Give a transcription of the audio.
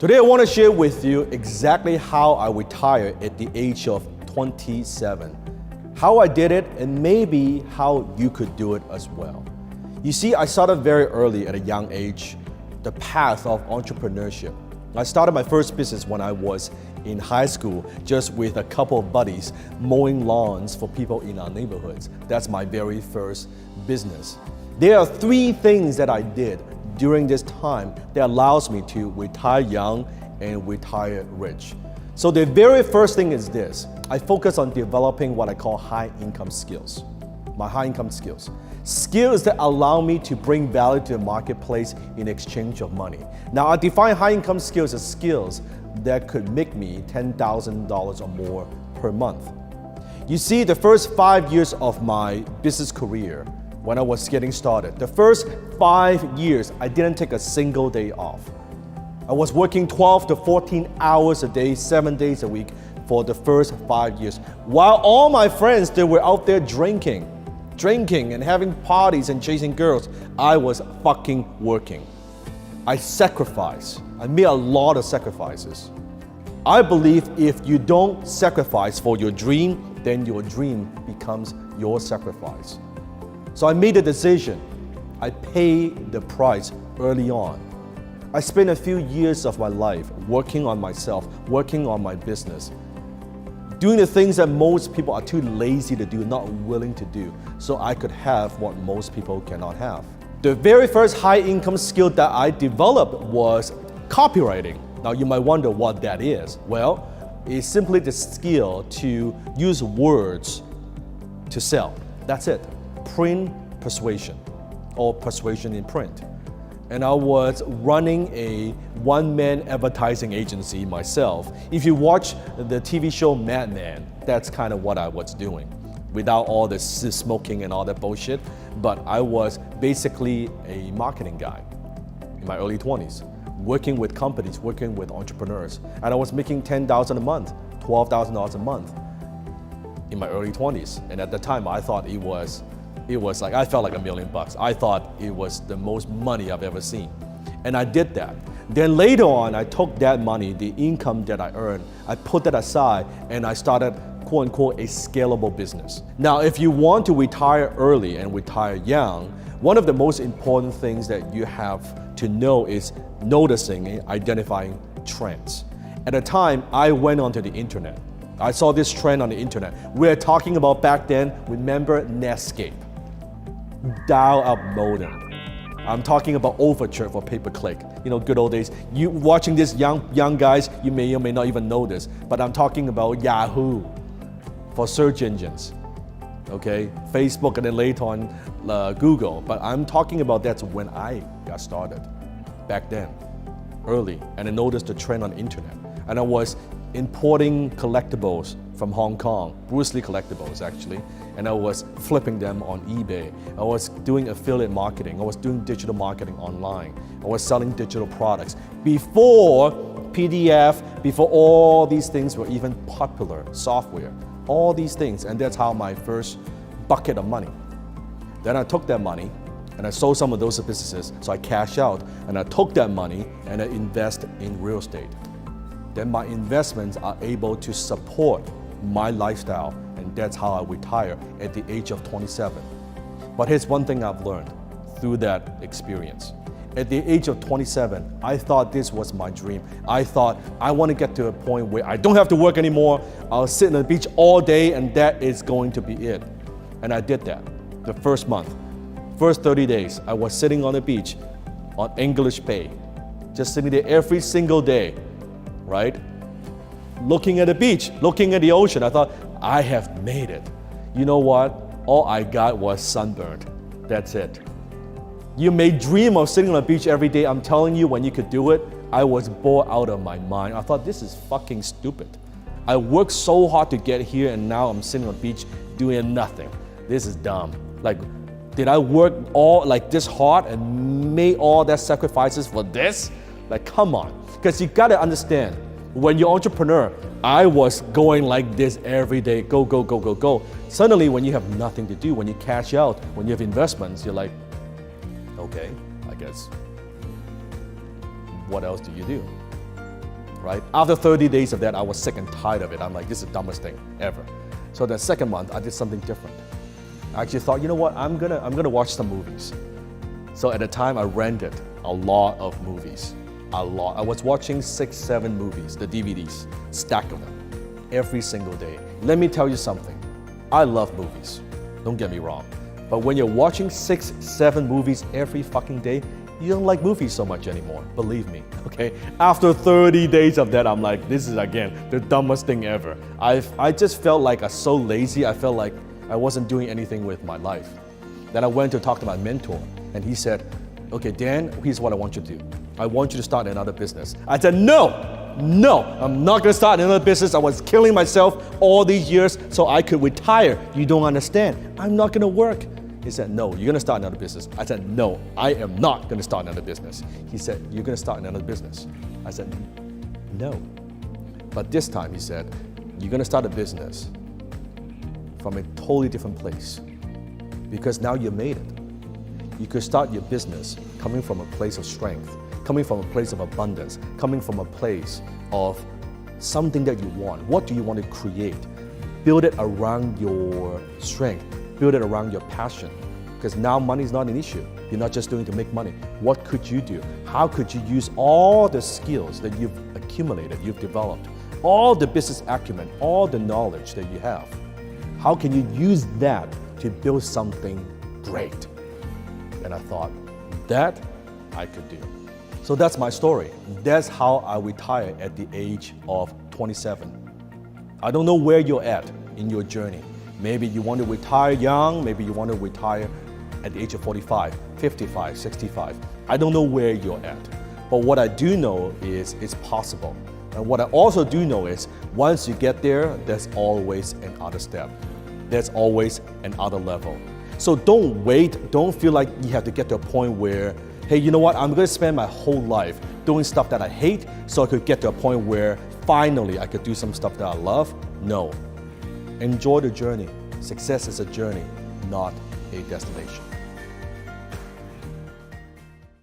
Today I want to share with you exactly how I retired at the age of 27. How I did it and maybe how you could do it as well. You see, I started very early at a young age, the path of entrepreneurship. I started my first business when I was in high school, just with a couple of buddies mowing lawns for people in our neighborhoods. That's my very first business. There are three things that I did during this time that allows me to retire young and retire rich. So the very first thing is this. I focus on developing what I call high income skills. My high income skills. Skills that allow me to bring value to the marketplace in exchange of money. Now I define high income skills as skills that could make me $10,000 or more per month. You see, the first 5 years of my business career, when I was getting started, the first 5 years, I didn't take a single day off. I was working 12 to 14 hours a day, 7 days a week for the first 5 years. While all my friends, they were out there drinking and having parties and chasing girls, I was fucking working. I sacrificed. I made a lot of sacrifices. I believe if you don't sacrifice for your dream, then your dream becomes your sacrifice. So I made a decision. I paid the price early on. I spent a few years of my life working on myself, working on my business, doing the things that most people are too lazy to do, not willing to do, so I could have what most people cannot have. The very first high income skill that I developed was copywriting. Now you might wonder what that is. Well, it's simply the skill to use words to sell. That's it. Print persuasion, or persuasion in print. And I was running a one-man advertising agency myself. If you watch the TV show Mad Men, that's kind of what I was doing, without all the smoking and all that bullshit. But I was basically a marketing guy in my early 20s, working with companies, working with entrepreneurs. And I was making $10,000 a month, $12,000 a month in my early 20s. And at the time, I thought it was like, I felt like $1 million. I thought it was the most money I've ever seen. And I did that. Then later on, I took that money, the income that I earned, I put that aside and I started, quote unquote, a scalable business. Now, if you want to retire early and retire young, one of the most important things that you have to know is noticing and identifying trends. At the time, I went onto the internet. I saw this trend on the internet. We're talking about back then, remember Netscape? Dial-up modem. I'm talking about Overture for pay-per-click. You know, good old days. You watching this young guys, you may or may not even know this, but I'm talking about Yahoo for search engines. Okay, Facebook and then later on Google. But I'm talking about that's when I got started back then, early, and I noticed the trend on the internet. And I was importing collectibles from Hong Kong, Bruce Lee collectibles actually, and I was flipping them on eBay. I was doing affiliate marketing. I was doing digital marketing online. I was selling digital products before PDF, before all these things were even popular, software, all these things, and that's how my first bucket of money. Then I took that money and I sold some of those businesses, so I cashed out, and I took that money and I invest in real estate. Then my investments are able to support my lifestyle, and that's how I retire at the age of 27. But here's one thing I've learned through that experience. At the age of 27, I thought this was my dream. I thought I want to get to a point where I don't have to work anymore. I'll sit on the beach all day and that is going to be it. And I did that the first month. First 30 days, I was sitting on the beach on English Bay, just sitting there every single day, right? Looking at the beach, looking at the ocean. I thought, I have made it. You know what? All I got was sunburned. That's it. You may dream of sitting on the beach every day. I'm telling you, when you could do it, I was bored out of my mind. I thought, this is fucking stupid. I worked so hard to get here and now I'm sitting on the beach doing nothing. This is dumb. Like, did I work all like this hard and made all that sacrifices for this? Like, come on. Because you gotta understand, when you're an entrepreneur, I was going like this every day, go, go, go, go, go. Suddenly, when you have nothing to do, when you cash out, when you have investments, you're like, okay, I guess, what else do you do? right? After 30 days of that, I was sick and tired of it. I'm like, this is the dumbest thing ever. So the second month, I did something different. I actually thought, you know what, I'm gonna watch some movies. So at the time, I rented a lot of movies, a lot. I was watching 6, 7 movies, the DVDs, stack of them, every single day. Let me tell you something, I love movies, don't get me wrong. But when you're watching 6, 7 movies every fucking day, you don't like movies so much anymore, believe me, okay? After 30 days of that, I'm like, this is again, the dumbest thing ever. I just felt like I was so lazy, I felt like I wasn't doing anything with my life. Then I went to talk to my mentor, and he said, okay, Dan, here's what I want you to do. I want you to start another business. I said, no, I'm not gonna start another business. I was killing myself all these years so I could retire. You don't understand, I'm not gonna work. He said, no, you're gonna start another business. I said, no, I am not gonna start another business. He said, you're gonna start another business. I said, no. But this time he said, you're gonna start a business from a totally different place because now you made it. You could start your business coming from a place of strength, coming from a place of abundance, coming from a place of something that you want. What do you want to create? Build it around your strength. Build it around your passion, because now money is not an issue. You're not just doing it to make money. What could you do? How could you use all the skills that you've accumulated, you've developed, all the business acumen, all the knowledge that you have? How can you use that to build something great? And I thought, that I could do. So that's my story. That's how I retired at the age of 27. I don't know where you're at in your journey. Maybe you want to retire young, maybe you want to retire at the age of 45, 55, 65. I don't know where you're at. But what I do know is it's possible. And what I also do know is once you get there, there's always another step. There's always another level. So don't wait, don't feel like you have to get to a point where, hey, you know what, I'm gonna spend my whole life doing stuff that I hate so I could get to a point where finally I could do some stuff that I love. No. Enjoy the journey. Success is a journey, not a destination.